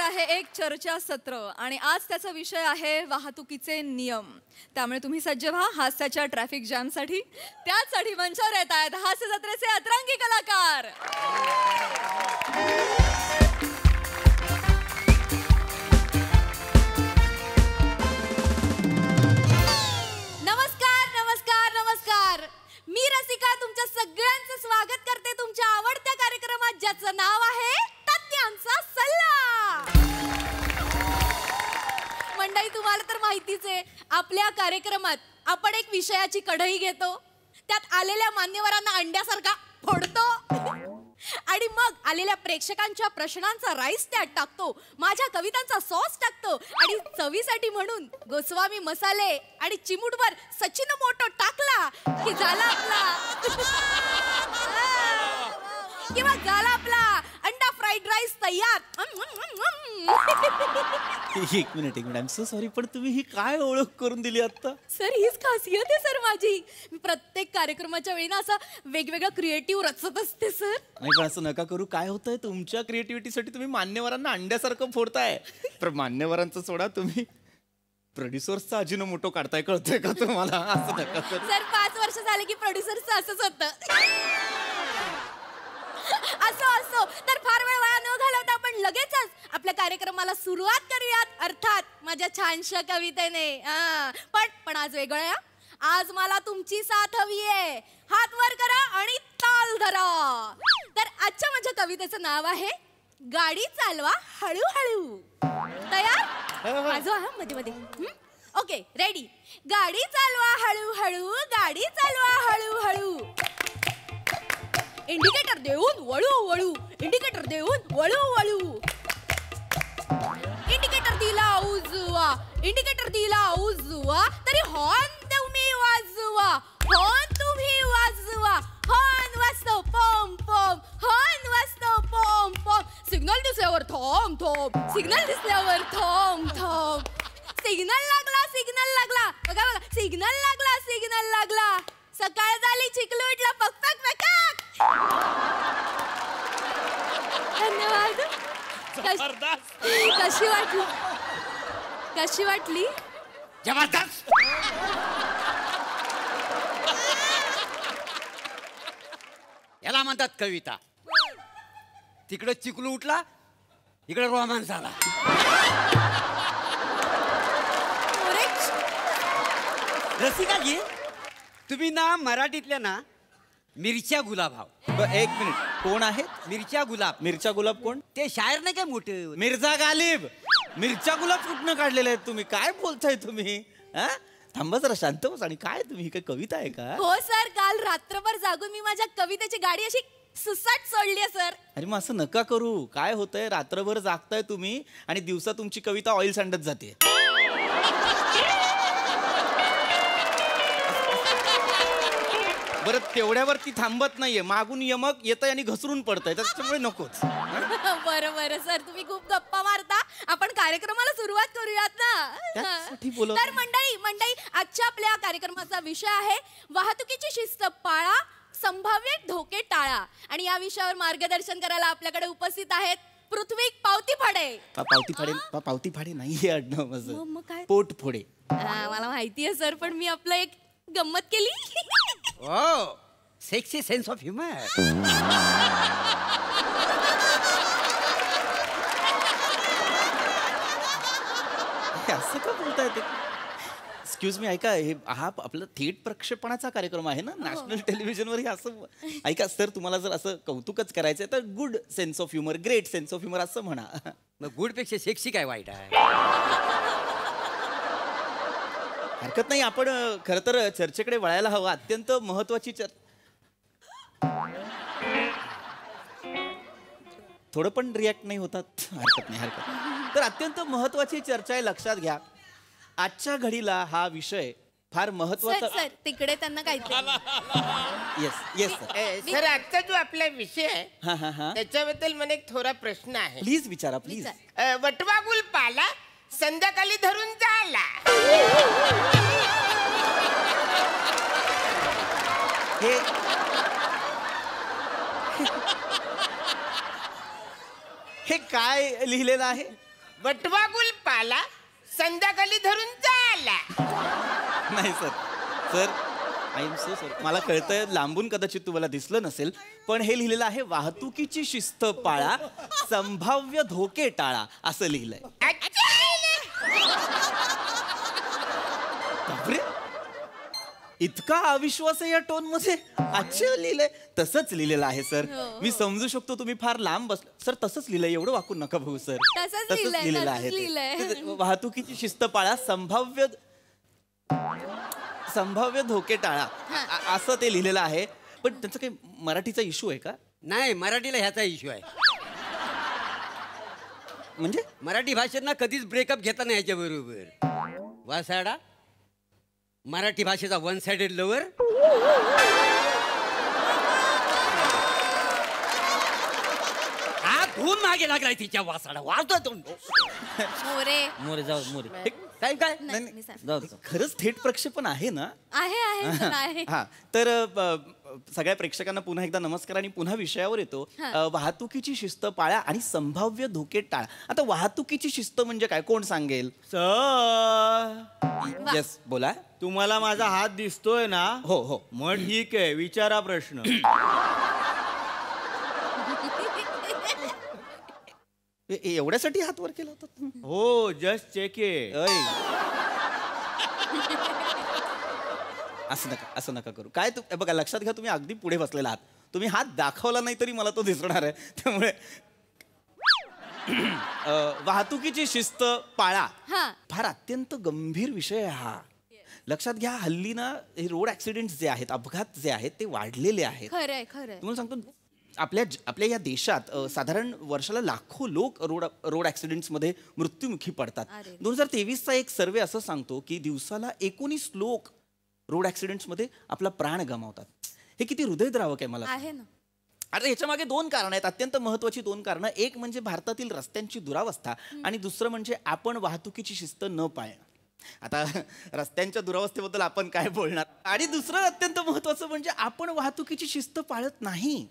आहे एक चर्चासत्र आणि आज त्याचा विषय आहे वाहतुकीचे नियम. त्यामुळे तुम्ही सज्ज व्हा हास्याच्या ट्रॅफिक जॅमसाठी. त्यासाठी मंचावर येत आहेत हास्य जत्रेचे अतरंगी कलाकार. नमस्कार नमस्कार नमस्कार. मी रसिका तुमच्या सगळ्यांचं स्वागत करते तुमच्या आवडत्या कार्यक्रमात ज्याचं नाव आहे तज्ञांचा सल्ला. मंडळी, तुम्हाला तर माहितीच आहे, आपल्या कार्यक्रमात आपण एक विषयाची कढई घेतो, त्यात आलेल्या मान्यवरांना अंड्यासारखा फोडतो आणि मग आलेल्या प्रेक्षकांच्या प्रश्नांचा राईस त्यात टाकतो, माझ्या कवितांचा सॉस टाकतो आणि चवीसाठी म्हणून गोस्वामी मसाले आणि चिमूटभर सचिन मोटो टाकला की झाला आपला किंवा झाला आपला अंडा फ्राईड राईस तयार. एक minute I am so sorry, पण तुम्ही ही काय ओळख करून दिली आता? सर, हीच खासियत आहे सर माझी. मी प्रत्येक कार्यक्रमाच्या वेळी ना असं वेगवेगळं क्रिएटिव्ह रचत असते सर. नाही, पण असं नका करू. काय होतंय, तुमच्या क्रिएटिव्हिटीसाठी तुम्ही मान्यवरांना अंड्यासारखं फोडताय. तर मान्यवरांचं सोडा, तुम्ही प्रोड्युसर्सचा अजिनोमोटो काढताय, कळतंय का तुम्हाला? असं नका करू सर. 5 वर्ष झाले की प्रोड्युसरचं असंच होतं. असो असो, तर फार वेळ वाया न घालवता आपण लगेचच आपल्या कार्यक्रमाला सुरुवात करूयात, अर्थात माझ्या छानशा कवितेने. पण आज वेगळं आहे. आज मला तुमची साथ हवी आहे. हात वर करा आणि ताल धरा. तर आजच्या माझ्या कवितेचं नाव आहे गाडी चालवा हळूहळू. तयार? वाजवा हा मध्ये मध्ये. Okay, ready. गाडी चालवा हळूहळू, गाडी चालवा हळूहळू. इंडिकेटर देऊन वळू वळू, इंडिकेटर देऊन वळू वळू. इंडिकेटर दिला उजवा, इंडिकेटर दिला उजवा, तरी हॉर्न तुम्ही वाजवा, हॉर्न तुम्ही वाजवा. हॉर्न वाजतो पॉम पॉम, हॉर्न वाजतो पॉम पॉम. सिग्नल दिसल्यावर थॉम थॉम, सिग्नल दिसल्यावर थॉम थॉम. सिग्नल लागला, सिग्नल लागला, बघा बघा, सिग्नल लागला, सिग्नल लागला. सकाळ झाली, चिकलू उठला, पक पक पक. धन्यवाद. कशी वाटली? कशी वाटली? जबरदस्त. याला म्हणतात कविता. तिकडे चिकलू उठला, इकडे रोमांस झाला. रसिकाजी, तुम्ही ना मराठीतल्या ना मिरच्या गुलाब हाव. एक मिनिट, कोण आहेत? मिरच्या गुलाब. मिरच्या गुलाब कोण? ते शायर नाही काय मोठे? मिर्झा गालिब. मिरच्या गुलाब कुठनं काढलेले आहेत तुम्ही? काय बोलताय तुम्ही? थांबा जरा, शांत बस. आणि काय तुम्ही, ही काय कविता आहे का? हो सर, काल रात्रभर जागून मी माझ्या कवितेची गाडी अशी सुसाट सोडली आहे सर. अरे मग असं नका करू. काय होतंय, रात्रभर जागताय तुम्ही आणि दिवसा तुमची कविता ऑइल सांडत जाते. बरं, तेवढ्यावरती थांबत नाहीये, मागून यमक येतंय आणि घसरून पडतंय, त्याच्यामुळे नकोच. बरं बरं सर, तुम्ही खूप गप्पा मारता. आपण कार्यक्रमाला सुरुवात करूयात ना. तर मंडळी, आजच्या आपल्या कार्यक्रमाचा विषय आहे वाहतुकीची शिस्त पाळा, संभाव्य धोके टाळा. आणि या विषयावर मार्गदर्शन करायला आपल्याकडे उपस्थित आहेत पृथ्वी पावती फाडे. पावती फाडे नाहीये आडनाव माझं. मग काय? पोट फोडे. मला माहितीये सर, पण मी आपलं एक गंमत केली. ओ, सेक्सी सेन्स ऑफ ह्युमर. असं का बोलताय ते? एक्सक्यूज मी, ऐका, हे हा आपला थेट प्रक्षेपणाचा कार्यक्रम आहे ना, नॅशनल टेलिव्हिजनवर. हे असं ऐका सर, तुम्हाला जर असं कौतुकच करायचंय तर good sense of humour, great sense of humour असं म्हणा. मग गुड पेक्षा सेक्सी काय वाईट आहे? हरकत नाही. आपण खरं तर चर्चेकडे वळायला हवं. अत्यंत महत्वाची थोडं पण रिॲक्ट नाही होतात. हरकत नाही. तर अत्यंत महत्वाची चर्चा आहे, लक्षात घ्या. आजच्या घडीला हा विषय फार महत्वाचा. सर तिकडे त्यांना काहीतरी. येस सर, आजचा जो आपला विषय आहे त्याच्याबद्दल मला एक थोडा प्रश्न आहे. प्लीज विचारा, प्लीज. वटवा गुल पाला, संध्याकाळी धरून झाला. हे काय लिहिलेलं आहे? वटवागुल पाला संध्याकाळी धरून झाला. नाही sir, sir I am so sorry. मला कळतंय लांबून कदाचित तुम्हाला दिसलं नसेल, पण हे लिहिलेलं आहे वाहतुकीची शिस्त पाळा, संभाव्य धोके टाळा असं लिहिलंय. बापरे, इतका अविश्वास आहे या टोन मध्ये. अच्छा लिहिलंय, तसंच लिहिलेलं आहे सर. मी समजू शकतो तुम्ही फार लांब बस. सर तसंच लिहिलंय, एवढं वाकून नका भाऊ सर. तसंच लिहिलंय, आहे तसंच ते. लिहिलंय. वाहतुकीची शिस्त पाळा, संभाव्य धोके टाळा असं ते लिहिलेलं आहे. पण त्याचा काही मराठीचा इश्यू आहे का? नाही, मराठीला ह्याचा इश्यू आहे. म्हणजे मराठी भाषेत कधीच ब्रेकअप घेता नाही ह्याच्या बरोबर. वासाडा मराठी भाषेचा वन साइडेड लवर. हा धूम मागे लागलाय तिच्या. वासाडा वाजतो तो. मोरे मोरे जाऊ मोरे. काय काय नाही, मी सांग. जाऊ दे. खरंच थेट प्रक्षेपण आहे ना? आहे सर, आहे. हा तर सगळ्या प्रेक्षकांना पुन्हा एकदा नमस्कार आणि पुन्हा विषयावर येतो. वाहतुकीची शिस्त पाळा आणि संभाव्य धोके टाळा. आता वाहतुकीची शिस्त म्हणजे काय, कोण सांगेल? सर, येस, बोला. तुम्हाला माझा हात दिसतोय ना? हो हो. मग ठीक आहे, विचारा प्रश्न. एवढ्यासाठी हात वर केला होता तुम्ही? हो, जस्ट चेक इट. ऐ. असं नका करू. काय बघा, लक्षात घ्या, तुम्ही अगदी पुढे बसलेला आहात. तुम्ही हात दाखवला नाही तरी मला तो दिसणार आहे. त्यामुळे वाहतुकीची शिस्त पाळा हा. फार अत्यंत गंभीर विषय आहे हा. लक्षात घ्या, हल्ली ना हे रोड ऍक्सिडेंट जे आहेत, अपघात जे आहेत ते वाढलेले आहेत. खरंय. तुम्हाला सांगतो, आपल्या या देशात साधारण वर्षाला लाखो लोक रोड ऍक्सिडेंट्समध्ये मृत्युमुखी पडतात. 2023चा एक सर्वे असं सांगतो की दिवसाला 19 लोक रोड ऍक्सिडेंट्समध्ये आपला प्राण गमावतात. हे किती हृदयद्रावक आहे मला. आहे ना. आता याच्या मागे 2 कारणं आहेत, अत्यंत महत्वाची 2 कारणं. एक म्हणजे भारतातील रस्त्यांची दुरावस्था आणि दुसरं म्हणजे आपण वाहतुकीची शिस्त न पाळणं. आता रस्त्यांच्या दुरावस्थेबद्दल आपण काय बोलणार, आणि दुसरं अत्यंत महत्वाचं म्हणजे आपण वाहतुकीची शिस्त पाळत नाही,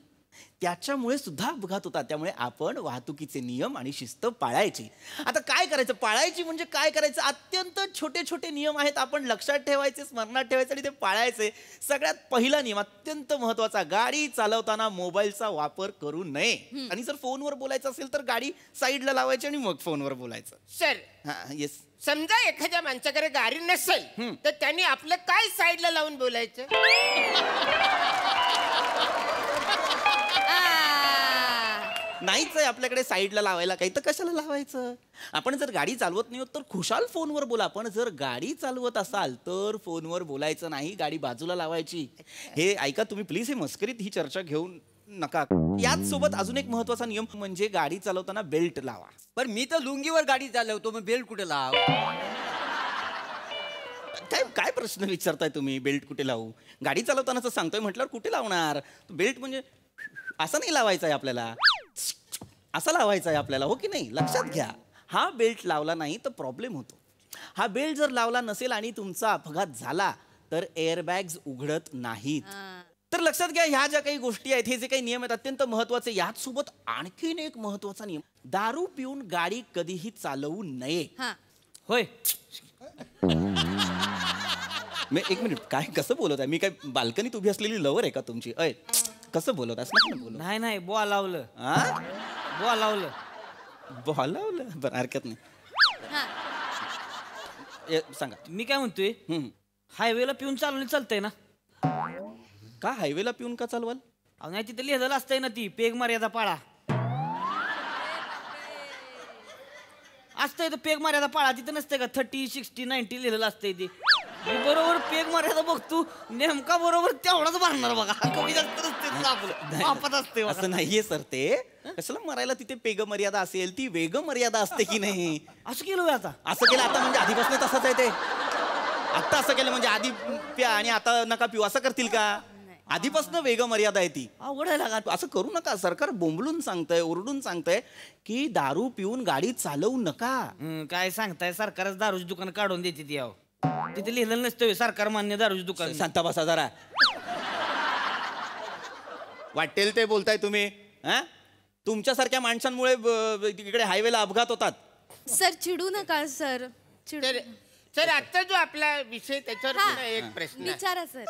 त्याच्यामुळे सुद्धा अपघात होतात. त्यामुळे आपण वाहतुकीचे नियम आणि शिस्त पाळायची. आता काय करायचं, पाळायची म्हणजे काय करायचं? अत्यंत छोटे छोटे नियम आहेत, आपण लक्षात ठेवायचे, स्मरणात ठेवायचे आणि ते पाळायचे. सगळ्यात पहिला नियम अत्यंत महत्वाचा, गाडी चालवताना मोबाईलचा वापर करू नये. आणि जर फोनवर बोलायचं असेल तर गाडी साईडला लावायची आणि मग फोनवर बोलायचं. सर, हा, येस. समजा एखाद्या माणसाकडे गाडी नसेल तर त्यांनी आपलं काय साईडला लावून बोलायचं? नाहीच आहे आपल्याकडे साईडला लावायला काही, तर कशाला लावायचं? आपण जर गाडी चालवत नाही होत तर खुशाल फोनवर बोला. पण जर गाडी चालवत असाल तर फोनवर बोलायचं नाही, गाडी बाजूला लावायची. हे ऐका तुम्ही प्लीज, हे मस्करीत ही चर्चा घेऊन नका. याच सोबत अजून एक महत्वाचा नियम म्हणजे गाडी चालवताना बेल्ट लावा. पण मी तर लुंगीवर गाडी चालवतो, मग बेल्ट कुठे लाव? काय प्रश्न विचारताय तुम्ही? बेल्ट कुठे लावू? गाडी चालवतानाच सांगतोय म्हटल्यावर कुठे लावणार? बेल्ट म्हणजे असं नाही लावायचं आहे आपल्याला, असं लावायचं आहे आपल्याला, हो की नाही? लक्षात घ्या, हा बेल्ट लावला नाही तर प्रॉब्लेम होतो. हा बेल्ट जर लावला नसेल आणि तुमचा अपघात झाला तर एअरबॅग्स उघडत नाहीत. तर लक्षात घ्या, ह्या ज्या काही गोष्टी आहेत, हे जे काही नियम आहेत अत्यंत महत्वाचे. याच सोबत आणखीन एक महत्वाचा नियम, दारू पिऊन गाडी कधीही चालवू नये. होय. एक मिनिट, काय कसं बोलत आहे? मी काय बाल्कनीत उभी असलेली लवर आहे का तुमची? अय, कसं बोलत असं बोलत? नाही बोलावलं. बोलावलं. बोलावलं, बरं, हरकत नाही. सांगा. मी काय म्हणतोय, हायवेला पिऊन चालवलं चालतंय ना? का हायवेला पिऊन का चालवाल? अहो नाही, तिथे लिहिलेलं असतंय ना, ती पेग मर्यादा पाळा असतंय. तर पेग मर्यादा पाळा तिथं नसतंय का? 30, 60, 90 लिहिलेलं असतंय ते. मी बरोबर पेग मर्यादा बघतो, नेमका बरोबर तेवढाच भरणार बघा. कमी जास्त नसते, वापत असते. असं नाहीये सर, ते कशाला मरायला तिथे पेग मर्यादा असेल, ती वेग मर्यादा असते की नाही? असं केलं आता? असं केलं आता म्हणजे आधीपासून तसंच आहे ते. आता असं केलं म्हणजे आधी प्या आणि आता नका पिऊ असं करतील का? आधीपासून वेग मर्यादा आहे ती. आवडायला असं करू नका. सरकार बोंबलून सांगतंय, ओरडून सांगतंय की दारू पिऊन गाडी चालवू नका. काय सांगताय, सरकारच दारूची दुकान काढून देते ती. याव तिथे लिहिलेलं नसतं सरकार मान्य दारूची दुकान. शांता बसा जरा. वाटेल ते बोलताय तुम्ही. तुमच्यासारख्या माणसांमुळे इकडे हायवेला अपघात होतात. सर चिडू नका सर चिडू तर सर आता जो आपला विषय त्याच्यावर हा. पुन्हा एक प्रश्न आहे. विचारा सर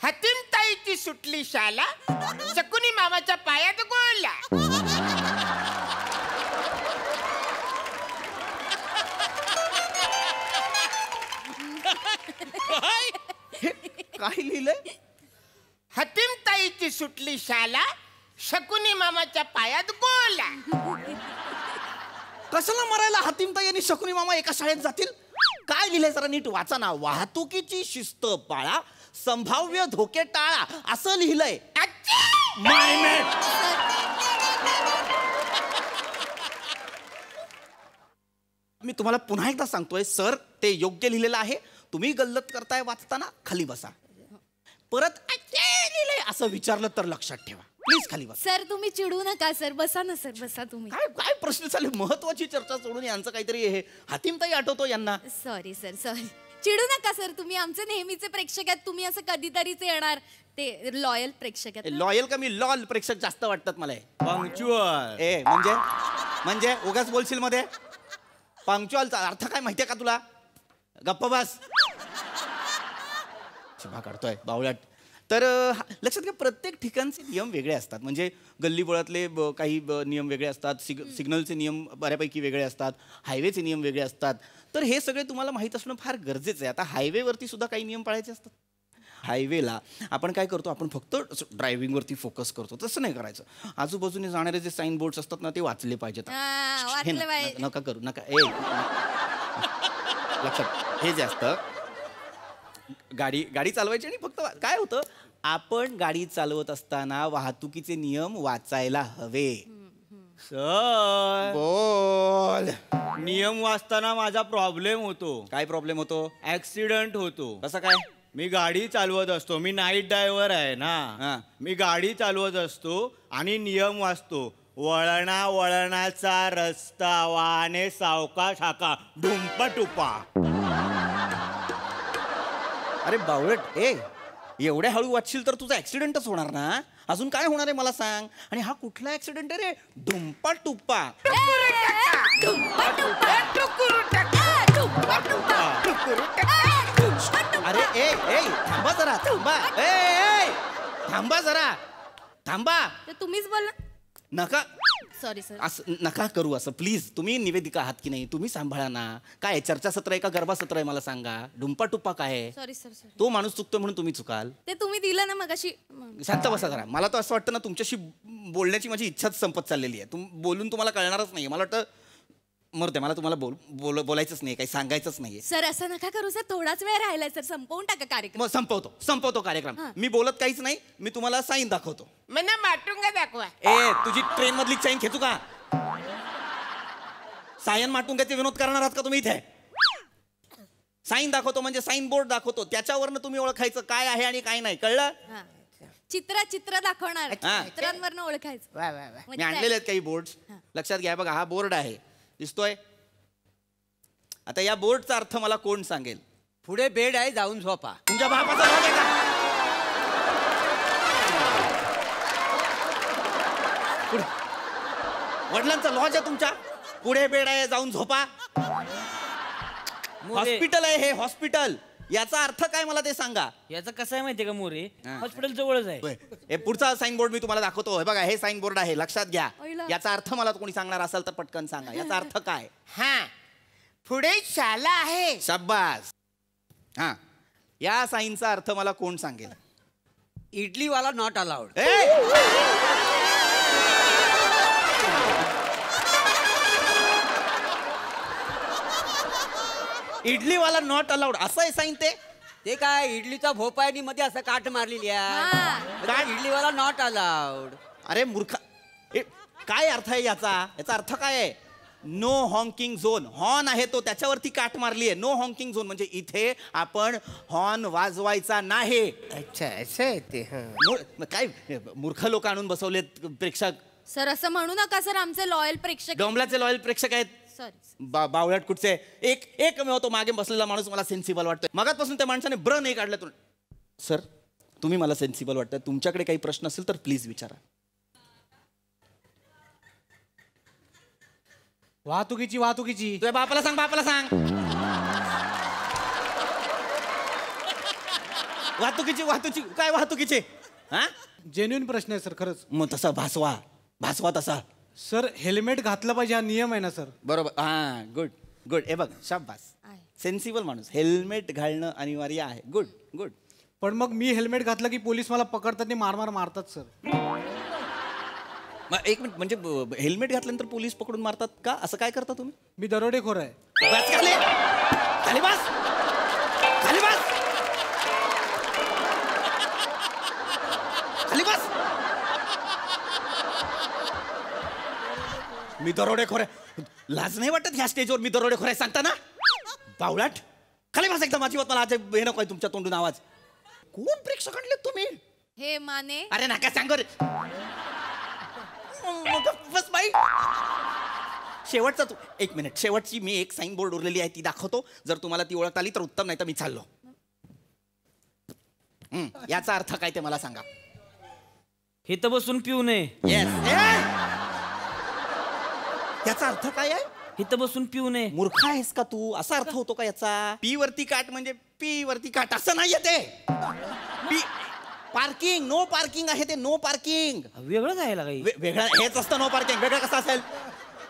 हतीमताईची सुटली शाला शकुनी मामाच्या पायात गोळला. काय लिहिलंय? हतीमताईची सुटली शाला शकुनी मामाच्या पायात गोळला. कशाला मरायला हातीमताई आणि शकुनी मामा एका शाळेत जातील? काय लिहिलंय जरा नीट वाचा ना. वाहतुकीची शिस्त पाळा, संभाव्य धोके टाळा, असं लिहिलंय. माय मॅन. मी तुम्हाला पुन्हा एकदा सांगतोय सर, ते योग्य लिहिलेलं आहे. तुम्ही गल्लत करताय वाचताना, खाली बसा. परत लिहिलंय असं विचारलं तर लक्षात ठेवा. प्लीज खाली बसा. सर तुम्ही चिडू नका सर बसा ना सर बसा तुम्ही काय काय प्रश्न चालू? महत्वाची चर्चा सोडून यांचं काहीतरी हे हातीमताई आठवतो यांना. सॉरी सर सॉरी चिडू नका सर तुम्ही आमचे नेहमीचे प्रेक्षक आहेत तुम्ही असं कधीतरीच येणार ते लॉयल प्रेक्षक आहेत ना. लॉयल का मी लॉल प्रेक्षक जास्त वाटतात मला. पंक्च्युअल. ए म्हणजे उगाच बोलशील मध्ये. पंक्च्युअलचा अर्थ काय माहितीये का तुला? गप्प बस. शिभा काढतोय बावळट. तर लक्षात घ्या, प्रत्येक ठिकाणचे नियम वेगळे असतात. म्हणजे गल्लीबोळातले काही नियम वेगळे असतात, सिग्नलचे नियम बऱ्यापैकी वेगळे असतात, हायवेचे नियम वेगळे असतात. तर हे सगळे तुम्हाला माहीत असणं फार गरजेचं आहे. आता हायवेवरती सुद्धा काही नियम पाळायचे असतात. हायवेला आपण काय करतो, आपण फक्त ड्रायव्हिंगवरती फोकस करतो. तसं नाही करायचं. आजूबाजूने जाणारे जे साईन बोर्ड्स असतात ना, ते वाचले पाहिजेत. हा, वाचले पाहिजे. नका करू नका. लक्षात, हे जे असतं गाडी चालवायची. आणि फक्त काय होतं, आपण गाडी चालवत असताना वाहतुकीचे नियम वाचायला हवे. सर बोल. नियम वाचताना माझा प्रॉब्लेम होतो. काय प्रॉब्लेम होतो? ऍक्सिडेंट होतो. कसं काय? मी गाडी चालवत असतो, मी नाईट ड्रायव्हर आहे हा. ना. मी गाडी चालवत असतो आणि नियम वाचतो. वळणाचा रस्ता वाहने सावकाश हाका ढुंपा टुपा. अरे बावळट, एवढ्या हळू वाचशील तर तुझा ऍक्सिडेंटच होणार ना. अजून काय होणार आहे मला सांग. आणि हा कुठला ऍक्सिडेंट आहे रे? ढुंपा टुप्पा. अरे थांबा जरा, थांबा जरा, थांबा. तर तुम्हीच बोल नका सॉरी सर असं नका करू असं प्लीज. तुम्ही निवेदिका आहात की नाही? तुम्ही सांभाळा ना. काय चर्चासत्र आहे का गरबासत्र आहे मला सांगा. ढुंपा टुप्पा काय आहे? सॉरी सर सॉरी तो माणूस चुकतो म्हणून तुम्ही चुकाल? ते तुम्ही दिलं ना मगाशी शांत बसा जरा. मला तर असं वाटतं ना, तुमच्याशी बोलण्याची माझी इच्छाच संपत चाललेली आहे. बोलून तुम्हाला कळणारच नाही. मला वाटतं मरते, मला तुम्हाला बोलायचंच नाही, काही सांगायचंच नाहीये. सर असं नका करू सर थोडाच वेळ राहिलाय सर संपवून टाका कार्यक्रम मग संपवतो कार्यक्रम. मी बोलत काहीच नाही. मी तुम्हाला साईन दाखवतो. मला माटुंगा दाखवा. तुझी ट्रेन मधली साईन खेचू का? सायन माटुंगाचे विनोद करणार आहात का तुम्ही इथे? साईन दाखवतो म्हणजे साईन बोर्ड दाखवतो. त्याच्यावरनं तुम्ही ओळखायचं काय आहे आणि काय नाही. कळलं? हा. चित्र दाखवणार हा. चित्रांवरनं ओळखायचं वा वा वा. मी आणलेले आहेत काही बोर्ड. लक्षात घ्या. बघा, हा बोर्ड आहे, दिसतोय? आता या बोर्डचा अर्थ मला कोण सांगेल? पुढे बेड आहे, जाऊन झोपा. तुमच्या बापाचा लॉज आहे का? वडिलांचा लॉज आहे तुमच्या? पुढे बेड आहे, जाऊन झोपा. हॉस्पिटल आहे हे, हॉस्पिटल. याचा अर्थ काय मला ते सांगा. याचं कसं आहे माहितीये का मोरे? हा. हॉस्पिटल जवळच आहे. हे पुढचा साईन बोर्ड मी तुम्हाला दाखवतो. हे बघा, हे साईन बोर्ड आहे, लक्षात घ्या. ओयला. याचा अर्थ मला कोणी सांगणार असेल तर पटकन सांगा. याचा अर्थ काय? हा पुढे शाला आहे. शाबास. हा, या साईनचा अर्थ मला कोण सांगेल? इडलीवाला नॉट अलाउड. इडलीवाला नॉट अलाउड असं आहे साईन ते? ते काय इडलीचा भोपा आणि मध्ये असं काट मारलेली आहे. हा. काय इडलीवाला नॉट अलाउड. अरे मूर्खा, काय अर्थ आहे याचा? याचा अर्थ काय आहे? No honking zone. हॉर्न आहे तो, त्याच्यावरती काट मारली आहे. नो हॉन्किंग झोन म्हणजे इथे आपण हॉर्न वाजवायचा नाही. अच्छा असं आहे ते. हा. काय मूर्ख लोक आणून बसवलेत प्रेक्षक. सर असं म्हणू नका सर आमचे लॉयल प्रेक्षक डोंबलाचे लॉयल प्रेक्षक आहेत. सॉरी बावळट कुठचे. एक मी होतो मागे बसलेला माणूस मला सेन्सिबल वाटतोय. मगातपासून त्या माणसाने ब्र नाही काढलं. तुला सर, तुम्ही मला सेन्सिबल वाटतं. तुमच्याकडे काही प्रश्न असेल तर प्लीज विचारा. वाहतुकीची तुझ्या बापाला सांग वाहतुकीचे हा जेन्युइन प्रश्न आहे सर खरंच. मग तसा भासवा तसा. सर हेल्मेट घातलं पाहिजे हा नियम आहे ना सर. बरोबर. हा गुड हे बघ शाबास. सेन्सिबल माणूस. हेल्मेट घालणं अनिवार्य आहे. गुड. पण मग मी हेल्मेट घातलं की पोलीस मला पकडतात आणि मारतात सर. मग एक मिनिट, म्हणजे हेल्मेट घातल्यानंतर पोलीस पकडून मारतात का? असं काय करता तुम्ही? मी दरोडेखोर आहे. बस खाली बस. मी दरोडेखोर आहे. लाज नाही वाटत ह्या स्टेजवर मी दरोडेखोर आहे सांगता ना? बावळाट. खाली बस एकदम. अजिबात मला आज हे नको आहे तुमच्या तोंडून आवाज. कोण प्रेक्षक आणले तुम्ही? हे माने. अरे नका सांग रे. बस बाई. शेवटचा तू एक मिनिट. शेवटची मी एक साईन बोर्ड उरलेली आहे ती दाखवतो. जर तुम्हाला ती ओळखता आली तर उत्तम, नाही तर मी चाललो. याचा अर्थ काय ते मला सांगा. इथं बसून पिऊ नये. याचा अर्थ काय आहे? इथं बसून पिऊ नये. मूर्ख आहेस का तू? असा अर्थ होतो का याचा? पी वरती काट म्हणजे पी वरती काट असं नाहीये ते. पार्किंग, नो पार्किंग आहे ते. नो पार्किंग वेगळं जायला काही. वेगळं हेच असतं नो पार्किंग. वेगळं कसं असेल?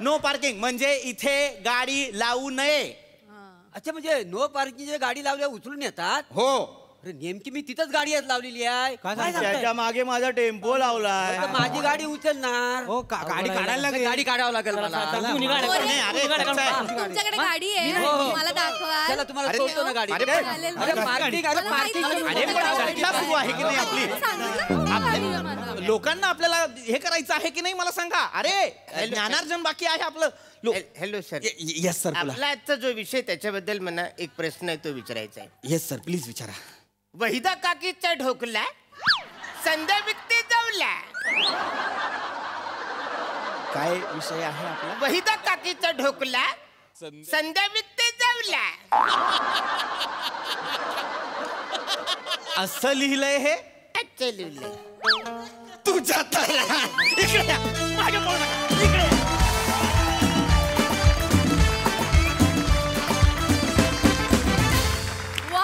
नो पार्किंग म्हणजे इथे गाडी लावू नये. अच्छा, म्हणजे नो पार्किंग गाडी लावल्या उचलून येतात. हो. अरे नेमकी मी तिथंच गाडी लावलेली आहे. काय सांगताय? त्याच्या मागे माझा टेम्पो लावलाय. आता माझी गाडी उचलणार. हो गाडी काढायला लागेल. गाडी काढावं लागेल मला. तुम्ही गाडी काढा. नाही, अरे, त्याचं आहे. तुमच्याकडे गाडी आहे मला दाखवा. चला तुम्हाला अरे, सोडतो ना गाडी. अरे, अरे, चालेल. पार्किंग मला माहिती आहे. अरे, पण चर्चा सुरू आहे की नाही आपली? सांगितलं ना गाडी आहे मला. लोकांना आपल्याला हे करायचं आहे की नाही मला सांगा. अरे ज्ञानार्जन बाकी आहे आपलं. Hello sir. Yes sir. आपला आजचा जो विषय त्याच्याबद्दल मला एक प्रश्न आहे तो विचारायचा आहे. येस सर प्लीज विचारा. वहिदा काकीचा ढोकला संध्या विकते जाऊला. काय विषय आहे आपला? वहिदा काकीचा ढोकला संध्या विकते जाऊला. असं लिहिलंय हे? अच्छा लिहिलंय. तुझ्या इकडे या. मागे पळू नका. इकडे या. वा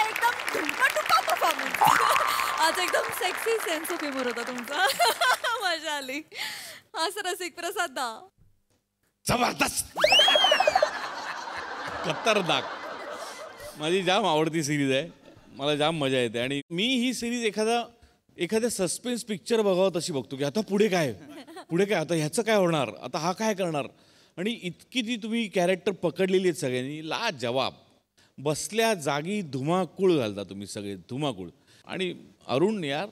एकदम धुमका परफॉर्मन्स. आज एकदम सेक्सी सेन्स ऑफ ह्युमर होता तुमचा. मजा आली. असं रसिक प्रसाद दा. जबरदस्त. खतरनाक. माझी जाम आवडती सिरीज आहे. मला जाम मजा येते आणि मी ही सिरीज एखाद्या सस्पेन्स पिक्चर बघावं तशी बघतो की आता पुढे काय आता ह्याचं काय होणार, आता हा काय करणार. आणि इतकी ती तुम्ही कॅरेक्टर पकडलेली आहेत सगळ्यांनी. ला जवाब. बसल्या जागी धुमाकूळ घालता तुम्ही सगळे. धुमाकूळ. आणि अरुण यार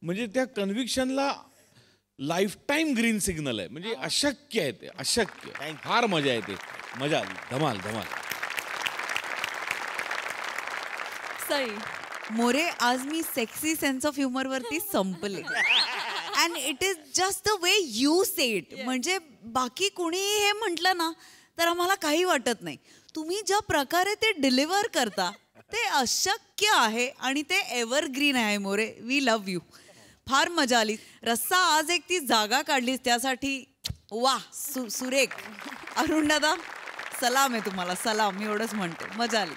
म्हणजे त्या कन्व्हिक्शनला लाईफ टाईम ग्रीन सिग्नल आहे. म्हणजे अशक्य आहे ते. अशक्य. फार मजा येते. मजा आली. धमाल. सई मोरे, आज मी सेक्सी सेन्स ऑफ ह्युमर वरती संपले. And it is just the way you say it. म्हणजे बाकी कुणी हे म्हटलं ना तर आम्हाला काही वाटत नाही. तुम्ही ज्या प्रकारे ते डिलिव्हर करता ते अशक्य आहे आणि ते एव्हरग्रीन आहे मोरे. We love you. फार मजा आली. रस्सा आज एक ती जागा काढलीस त्यासाठी वा सुरेख. अरुण दादा सलाम आहे तुम्हाला. सलाम. मी एवढंच म्हणते. मजा आली.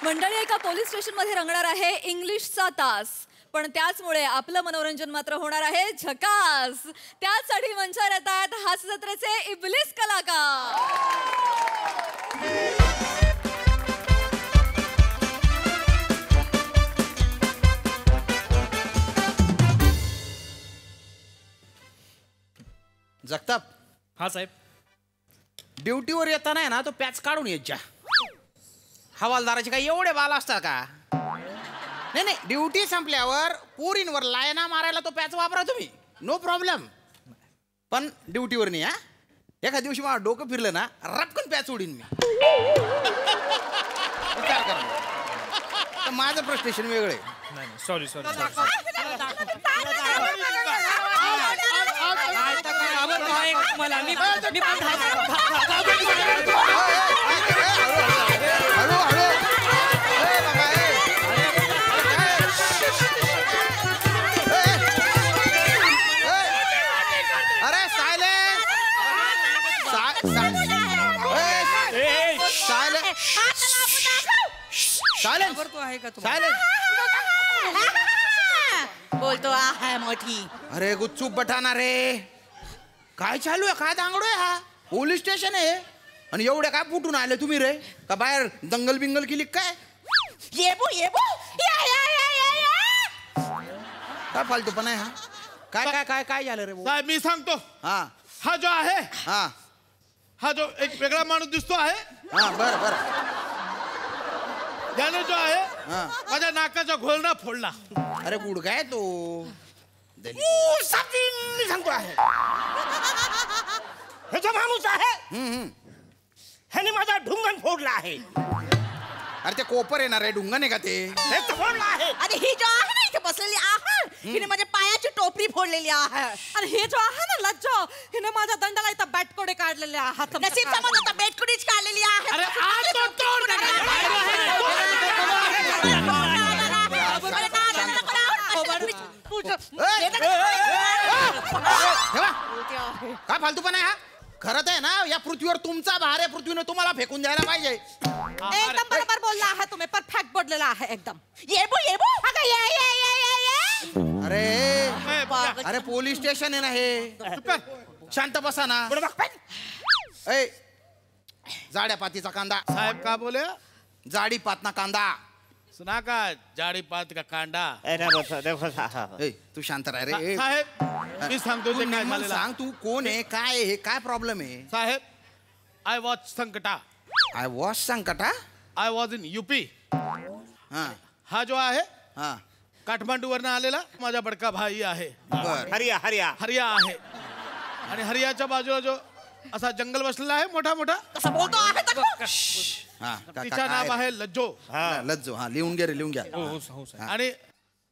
मंडळी एका पोलीस स्टेशन मध्ये रंगणार आहे इंग्लिशचा तास. पण त्याचमुळे आपलं मनोरंजन मात्र होणार आहे झकास. त्यासाठी मंचावर येत आहेत हास्य जत्रेचे इबलीस कलाकार. जगताप. हा साहेब. ड्युटीवर येताना आहे ना तो पॅच काढून येत जा. हवालदाराचे काही एवढे बाल असतात का? नाही ड्युटी संपल्यावर पोरींवर लायना मारायला तो पॅच वापरा तुम्ही. No problem. पण ड्युटीवर नाही. हा एका दिवशी मला डोकं फिरलं ना रटकन पॅच उडीन मी. विचार करा. माझं फ्रस्ट्रेशन वेगळं आहे. नाही सॉरी चालेल तो आहे का चालेल. बोलतो आहे मोठी. अरे गुच्चूप बटाना रे, काय चालू आहे? काय दांगडोय हा? पोलीस स्टेशन आहे आणि एवढ्या काय फुटून आले तुम्ही रे? का बाहेर दंगल बिंगल केली काय? येबो येबो या या या या या. काय फालतूपणा आहे हा? काय काय काय काय झालं रे भाऊ? साहेब मी सांगतो, हा हा जो आहे, हा हा जो एक वेगळा माणूस दिसतो आहे, हा बर बर त्याने जो आहे हा. माझ्या नाकाचा घोळणा फोडला. अरे गुड काय तो मी सांगतो आहे हे जो माणूस आहे ह्याने माझा ढुंगण फोडला आहे. अरे ते कोपर येणार आहे, ढुंगण आहे का ते? हे तर फोडला आहे. आणि ही जो आहे ना इथे बसलेली आहे हिने माझ्या पायाची टोपरी फोडलेली आहे. आणि हे जो आहे ना लज्जो, हिने माझ्या दंडाला इथं बॅटकोडे काढलेले आहात. नसीब समज आता बेटकुडीच काढलेली आहे. अरे आज तो तोड काय फालतूपणा आहे हा? खरंच आहे ना, या पृथ्वीवर तुमचा भार आहे, पृथ्वीने तुम्हाला फेकून द्यायला पाहिजे. एकदम बरोबर बोलला आहे तुम्ही, परफेक्ट बोललेला आहे एकदम. येबो येबो अगं या या या या या. अरे अरे पोलीस स्टेशन आहे ना हे. शांत बसा ना. ए जाड्या पातीचा कांदा. साहेब का बोले? जाडी पातना कांदा. सुना का जाडी पात का कांडा. ए तू शांत राह रे. ए, साहेब मी सांगतो तू ते काय नेमकं झालेलं. सांग तू कोण आहे, काय आहे, हे काय प्रॉब्लेम आहे? साहेब आय वॉज संकटा. आय वॉश संकटा. I was in UP. हा हा जो आहे हा काठमांडूवरनं आलेला माझा बडका भाई आहे. बर हरिया हरिया हरिया आहे आणि हरियाच्या बाजूला जो असा जंगल बसलेला आहे मोठा मोठा, कसं बोलतो आहे तर हा तिचं नाव आहे लज्जो. लज्जो. हा लिहून घे रे, लिहून घ्या. आणि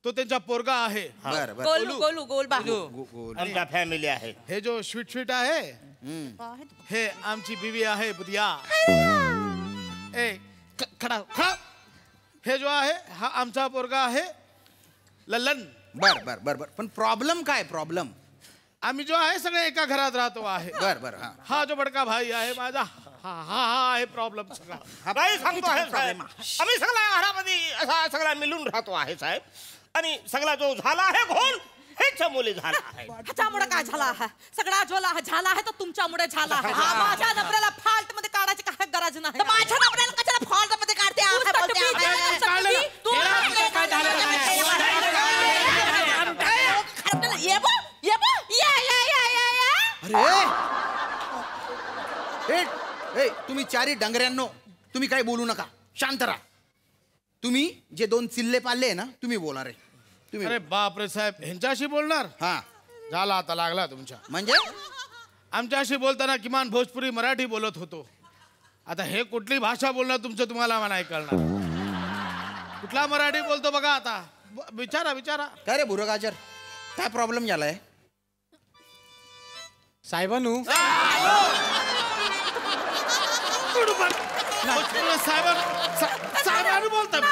तो त्यांचा पोरगा आहे. बर बर गोलू गोलू गोल बाहू. आमच्या फॅमिली आहे. हे जो स्वीट स्वीट आहे हे आमची बीवी आहे बुधिया. ए खडा खडा. हे जो आहे हा आमचा पोरगा आहे लल्लन. बर बर बर बर पण प्रॉब्लेम काय? प्रॉब्लेम आम्ही जो आहे सगळे एका घरात राहतो आहे. बर बर हा हा जो बडका भाई आहे माझा, हा हा हा आहे प्रॉब्लेम सगळा. नाही सांगतो आहे साहेब, आम्ही सगळ्या घरामध्ये असा सगळा मिळून राहतो आहे साहेब. आणि सगळा जो झाला आहे घोल ह्याच्यामुळे झाला आहे. ह्याच्यामुळे काय झाला आहे? सगळा झाला आहे तर तुमच्यामुळे झाला आहे. हा, माझ्या नबऱ्याला फाल्ट मध्ये काढायची काय गरज नाही. तर माझ्या नवऱ्याला कशाला फॉल्ट मध्ये काढते आहे? तू बोलते आहे. येबो येबो या या या या या. अरे ए तुम्ही चारी डंगऱ्यांनो, तुम्ही काही बोलू नका, शांत राहा. तुम्ही जे दोन चिल्ले पाल्ले ना, तुम्ही बोला रे. तुम्ही अरे बाप रे साहेब, ह्यांच्याशी बोलणार? हा झाला आता लागला तुमच्या. म्हणजे आमच्याशी बोलताना किमान भोजपुरी मराठी बोलत होतो. आता हे कुठली भाषा बोलणार तुमचं तुम्हाला नाही कळणार. कुठला मराठी बोलतो बघा आता. विचारा विचारा. काय रे बुरगाजर, काय प्रॉब्लेम झालाय? साहेबानू साहेबांनी बोलतात.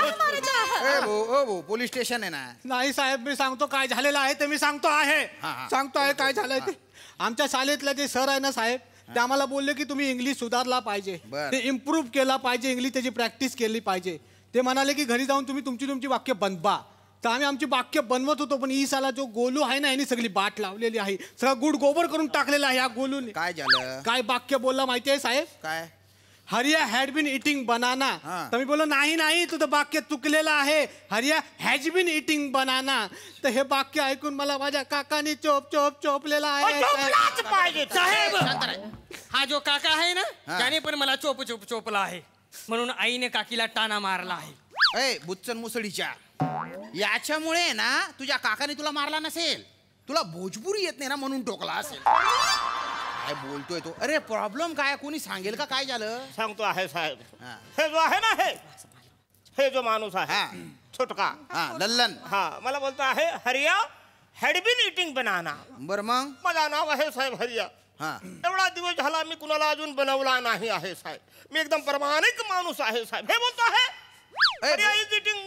ओ भो पोलीस स्टेशन आहे ना. नाही साहेब, मी सांगतो काय झालेलं आहे ते. मी सांगतो आहे हा. सांगतो आहे काय झालंय ते. आमच्या शाळेतले जे सर आहे ना साहेब, ते आम्हाला बोलले की तुम्ही इंग्लिश सुधारला पाहिजे, बर. ते इम्प्रूव्ह केला पाहिजे, इंग्लिश त्याची प्रॅक्टिस केली पाहिजे. ते म्हणाले की घरी जाऊन तुम्ही तुमची वाक्य बनवा. तर आम्ही आमची वाक्य बनवत होतो, पण ही साला जो गोलू आहे ना, यांनी सगळी बाट लावलेली आहे, सगळा गुड गोबर करून टाकलेला आहे या गोलूने. काय झालं? काय वाक्य बोलला माहिती आहे साहेब? काय? हरिया हॅड बीन इटिंग बनाना. हा. तर मी बोललो नाही नाही, तुझं वाक्य चुकलेलं आहे. हरिया हॅज बीन इटिंग बनाना. तर हे वाक्य ऐकून मला माझ्या काकाने चोप चोप चोपलेला आहे. चोपलाच पाहिजे साहेब. हा जो काका आहे ना हा. त्याने पण मला चोप चोप चोपला आहे, म्हणून आईने काकीला टाना मारला आहे. ए बुच्चन मुसडीच्या, याच्यामुळे ना तुझ्या काकाने तुला मारला नसेल, तुला भोजपुरी येत नाही ना म्हणून टोकला असेल. काय बोलतोय तो? अरे प्रॉब्लेम काय, कोणी सांगेल का काय झालं? सांगतो आहे साहेब. हा. हे जो आहे ना हे जो माणूस आहे हा. छोटका, हा लल्लन. हा मला बोलतो आहे हरिया हॅड बीन इटिंग बनाना. बर मग? माझं नाव आहे साहेब हरिया. हा एवढा दिवस झाला मी कुणाला अजून बनवला नाही आहे साहेब. मी एकदम प्रामाणिक माणूस आहे साहेब. हे बोलतो आहे हरिया इज इटिंग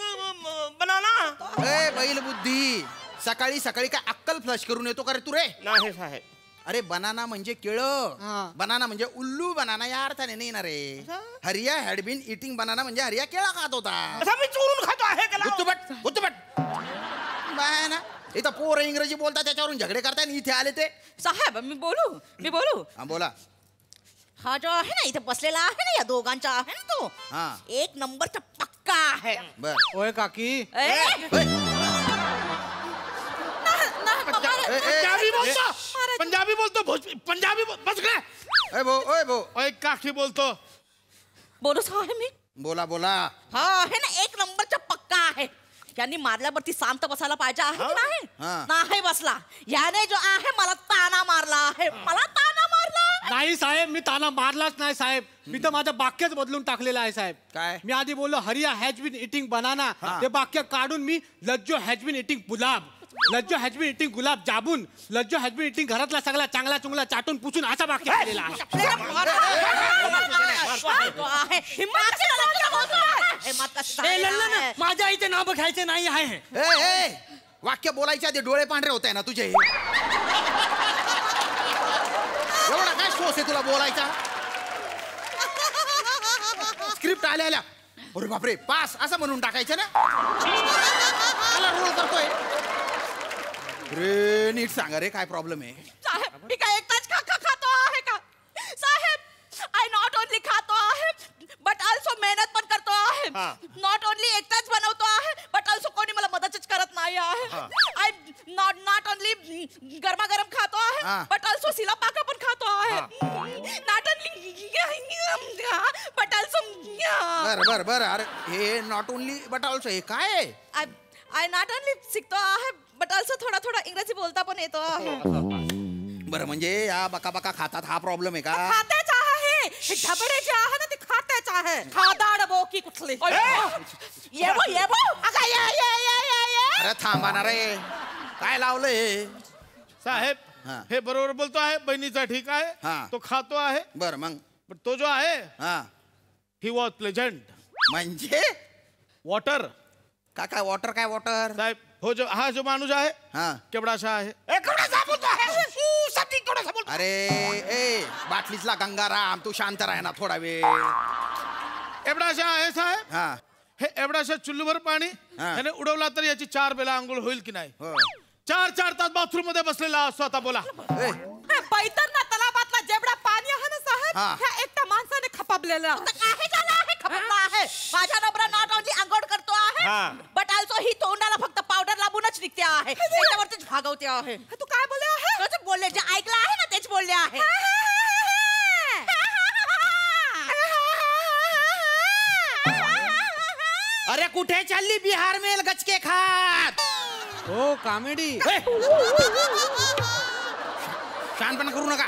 बनाना. ए बैल बुद्धी, सकाळी सकाळी काय अक्कल फ्लश करून येतो का रे तू रे? नाही साहेब, अरे बनाना म्हणजे केळं. बनाना म्हणजे उल्लू बनाना या अर्थाने नाही ना रे. हरिया हॅड बीन इटिंग बनाना म्हणजे हरिया केळा खात होता. असा मी चोरून खातो आहे का गुत्तुबट बाय ना. इथं पोरं इंग्रजी बोलतात त्याच्यावरून झगडे करताय इथे आले ते. साहेब मी बोलू हा बोला. हा जो आहे ना इथे बसलेला आहे ना या दोघांचा आहे ना तो हा. एक नंबरचा पक्का आहे. बर ओय काकी पंजाबी बोलतो पंजाबी बस काय. ओय भो काकी बोलतो. बोलू साहेब मी बोला हा आहे ना एक नंबरचा पक्का आहे. यांनी मारल्यावरती शांत बसायला पाहिजे आहे की नाही नाही बसला. याने जो आहे मला ताना मारला आहे. नाही साहेब मी ताना मारलाच नाही साहेब. मी तर माझं वाक्यच बदलून टाकलेलं आहे साहेब. काय? मी आधी बोललो हरिया हॅज बीन इटिंग बनाना ते वाक्य काढून मी Lajjo has been eating gulab, Lajjo has been eating gulab jamun, Lajjo has been eating घरातला सगळा चांगला चुंगला चाटून पुसून असा वाक्य केलेला आहे. माझ्या इथे नाव घ्यायचे नाही आहे. वाक्य बोलायच्या आधी डोळे पांढरे होत आहे ना तुझे. एवढा काय शोस आहे तुला बोलायचा. स्क्रिप्ट आल्या अरे बापरे पास असं म्हणून टाकायचं ना. रोल करतोय रे. नीट सांगा रे काय प्रॉब्लेम आहे. साहेब मी काय एकटाच खातो आहे का साहेब. आय नॉट ओनली खातो आहे बट ऑल्सो मेहनत पण करतो आहे. नॉट ओनली एकटाच बनवतो आहे बट ऑल्सो कोणी मला मदतच करत नाही आहे. आय नॉट ओनली गरमागरम खातो आहे बट ऑल्सो सिला पाका पण खातो आहे. नॉट ओनली बट ऑल्सो बर अरे हे नॉट ओनली बट ऑल्सो हे काय आहे. आय नॉट ओनली शिकतो आहे बट ऑल्सो थोडा इंग्रजी बोलता पण येतो आहे. बरं म्हणजे या बका खातात हा प्रॉब्लेम आहे का. खातेच आहे हे ढबडे जे आहे ना ते खातेच आहे. खादाड बोकी कुठली अरे थांबा ना रे काय लावलंय साहेब हे बरोबर बोलतो आहे. बहिणीचा ठीक आहे तो खातो आहे. बर मग पण तो जो आहे ही वॉज प्लेझंट म्हणजे वॉटर काय वॉटर काय वॉटर साहेब. हो जो हा जो माणूस आहे केवढाशा आहे. अरे ए बाटलीतला गंगाराम तू शांत राह ना थोडा वेळ. एवढाशा आहे साहेब. हे एवढाशा चुल्लूवर पाणी याने उडवला तर याची 4 वेळा आंघोळ होईल की नाही. 4 तास बाथरूम मध्ये बसलेला असतो. आता बोला पैतरना तलावातला जेवढा पाणी आहे ना साहेब ह्या एकट्या माणसाने खपाबलेलं आहे. माझ्या नवरा नॉट ओनली आंघोळ करतो आहे बट ऑल्सो ही तोंडाला फक्त पावडर लावूनच निघते आहे. त्याच्यावरतीच भागवते आहे. तू काय बोलले आहे बोलले जे ऐकलं आहे ना तेच बोलले आहे. अरे कुठे चालली बिहार मेल गचके खात. हो कॉमेडी शानपणा करू नका.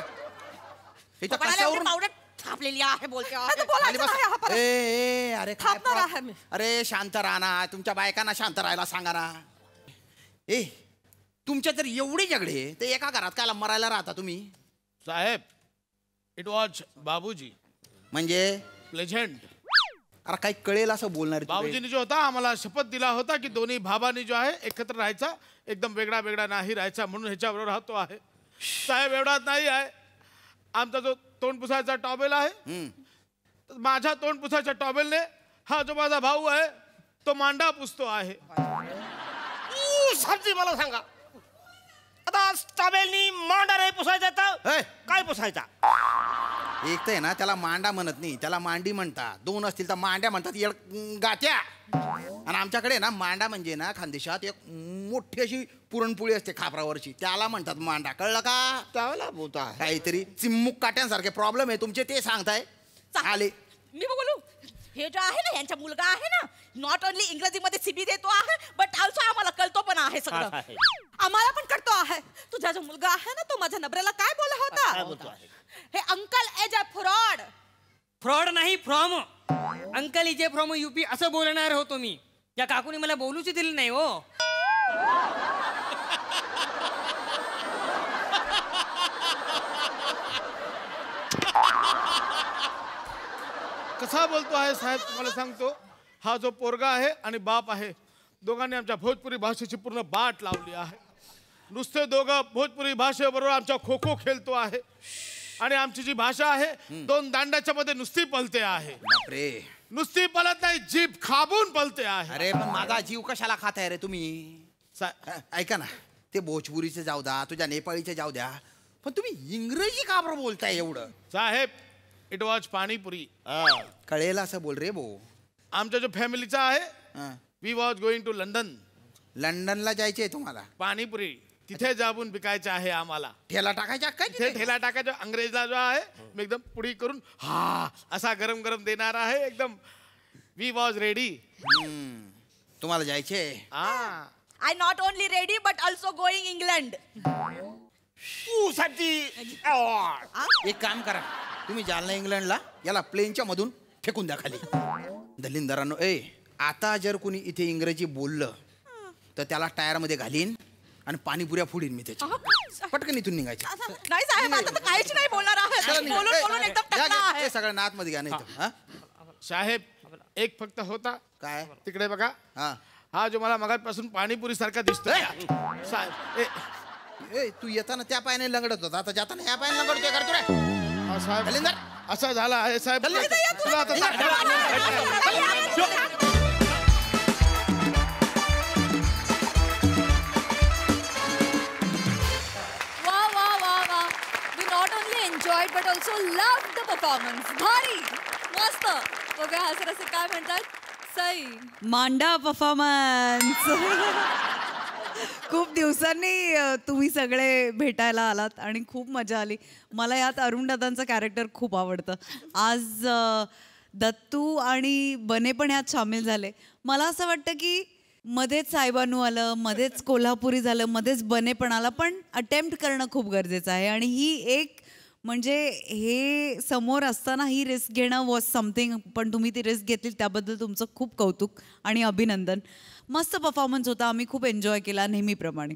इथं कशावरून पावडर छापलेली आहे बोलते अरे अरे शांत राहा ना. तुमच्या बायकांना शांत राहायला सांगा ना. ए तुमच्या जर एवढे झगडे ते एका घरात कायला मरायला राहता तुम्ही. साहेब इट वॉज बाबूजी म्हणजे प्लेझंट. अरे काही कळेल असं बोलणार. बाबूजीने जो होता आम्हाला शपथ दिला होता की दोन्ही भावानी जो आहे एकत्र राहायचा एकदम वेगळा नाही राहायचा म्हणून ह्याच्याबरोबर राहतो आहे. साहेब एवढाच नाही आहे. आमचा जो तोंड पुसायचा टॉवेल आहे माझ्या तोंड पुसायच्या टॉवेलने हा जो माझा भाऊ आहे तो मांडा पुसतो आहे. साहेबजी मला सांगा आता टॉवेलनी मांडा नाही पुसायचा तर काय पुसायचा. एक तर आहे ना त्याला मांडा म्हणत नाही त्याला मांडी म्हणतात. 2 असतील तर मांड्या म्हणतात गात्या. आणि आमच्याकडे ना मांडा म्हणजे ना खानदेशात एक मोठी अशी पुरणपोळी असते खापरावरची त्याला म्हणतात मांडा. कळलं का. त्याला बोलता काहीतरी चिम्मुक काट्यांसारखे प्रॉब्लेम आहे तुमचे ते सांगताय. आले मी बोलू हे जो आहे ना यांचा मुलगा आहे ना नॉट ओनली इंग्रजीमध्ये सीबी देतो आहे बट ऑल्सो आम्हाला कळतो पण आहे सगळं. आम्हाला पण कळतो आहे. तुझा जो मुलगा आहे ना तो माझ्या नबऱ्याला काय बोलला होता. हे अंकल एज अ फ्रॉड नाही from uncle is from UP असं बोलणार होतो मी. या काकूने मला बोलूच दिलं नाही हो. कसा बोलतो आहे साहेब तुम्हाला सांगतो. हा जो पोरगा आहे आणि बाप आहे दोघांनी आमच्या भोजपुरी भाषेची पूर्ण बाट लावली आहे. नुसते दोघं भोजपुरी भाषेबरोबर आमच्या खो खो खेळतो आहे आणि आमची जी भाषा आहे 2 दांड्याच्या मध्ये नुसती पलते आहे. बापरे. नुसती पलत नाही, जीभ खाबून पलते आहे. अरे पण माझा जीव कशाला खाताय रे तुम्ही? ऐका ना, ते भोजपुरीचे जाऊ द्या, तुझ्या नेपाळीचे जाऊ द्या, पण तुम्ही इंग्रजी का बरं बोलताय एवढं? साहेब, इट वॉज पाणीपुरी. कळेल असं बोल रे भाऊ. आमच्या जो फॅमिलीचा आहे, we was going to London. लंडनला जायचंय तुम्हाला? पाणीपुरी तिथे जाऊन विकायचं आहे आम्हाला. ठेला टाकायचा काय? तिथे ठेला टाकायचा. अंग्रेजला जो आहे मी एकदम पुडी करून हा असा गरम गरम देणार आहे एकदम. We was ready. तुम्हाला जायचे? I not only ready but also going England. एक काम करा, तुम्ही जालना इंग्लंडला याला प्लेनच्या मधून फेकून द्या खाली. दलिंदरांनो, आता जर कुणी इथे इंग्रजी बोललं तर त्याला टायर मध्ये घालीन आणि पाणीपुऱ्या फोडीन मी त्याच्या. पटकन इथून निघायचे. नाही साहेब, आता तर काहीच नाही बोलणार आहे. बोलून एकदम टकला आहे. सगळं नात मध्ये घ्या. नाही साहेब, एक फक्त होता. काय? तिकडे बघा. हा जो मला मगापासून पाणीपुरी सारखा दिसतोय साहेब. तू येताना त्या पायाने लंगडत होता, आता जाताना ह्या पायाने लंगडतोय. करतो रे साहेब, असं झालं आहे साहेब. enjoyed but also loved the performance. भारी, मस्त. बघा हा सर असे काय म्हणतात? सई मांडा परफॉर्मन्स. खूप दिवसांनी तुम्ही सगळे भेटायला आलात आणि खूप मजा आली. मला यात अरुण दादांचं कॅरेक्टर खूप आवडतं. आज दत्तू आणि बने पण यात सामील झाले. मला असं वाटतं की मध्येच साहेबानू आलं, मध्येच कोल्हापुरी झालं, मध्येच बने पण आला, पण अटेम्प्ट करणं खूप गरजेचं आहे. आणि ही एक म्हणजे हे समोर असताना ही रिस्क घेणं वॉज समथिंग. पण तुम्ही ती रिस्क घेतली त्याबद्दल तुमचं खूप कौतुक आणि अभिनंदन. मस्त परफॉर्मन्स होता. आम्ही खूप एन्जॉय केला नेहमीप्रमाणे.